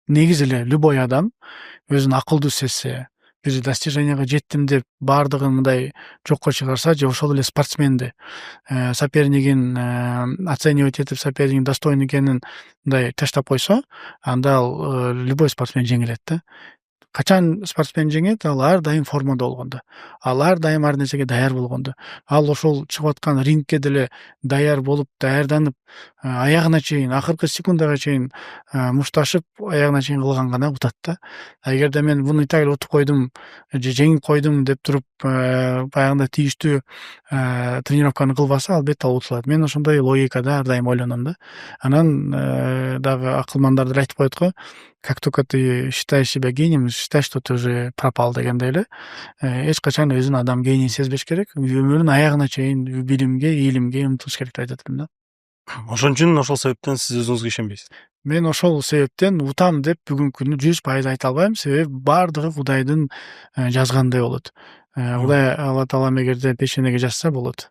негизи эле любой адам өзүн акылдуу сезсе, бир достиженияга жеттим деп баардыгын мындай жокко чыгарса, же ошол эле спортсменди сопернигин оценивать этип, сопернигин достойн экенин мындай таштап койсо, анда ал любой спортсмен жеңилет да. Качан спортсмен жеңет? Ал ар дайым формада болгондо, ал ар дайым ар нерсеге даяр болгондо, ал ошол чыгып аткан рингке деле даяр болуп, даярданып, аягына чейин, акыркы секундага чейин мушташып, аягына чейин кылган гана утат да. Эгерде мен буну и так эле утуп койдум, же жеңип койдум деп туруп, баягындай тийиштүү тренировканы кылбаса, албетте ал утулат. Мен ошондой логикада ар дайым ойлоном да. Анан дагы акылмандар деле айтып коет го, как только ты считаешь себя гением, считай, что ты уже пропал дегендей эле. Эч качан өзүн адам гений сезбеш керек. Өмүрүнүн аягына чейин билимге, илимге умтулуш керек деп айтат элем да. Ошон үчүн ошол себептен сиз өзүңүзгө ишенбейсиз. Мен ошол себептен утам деп бүгүнкү күнү 100% айта албайм, себеби баардыгы Кудайдын жазгандай болот. Кудай Алла таалам эгерде пешенеге жазса болот.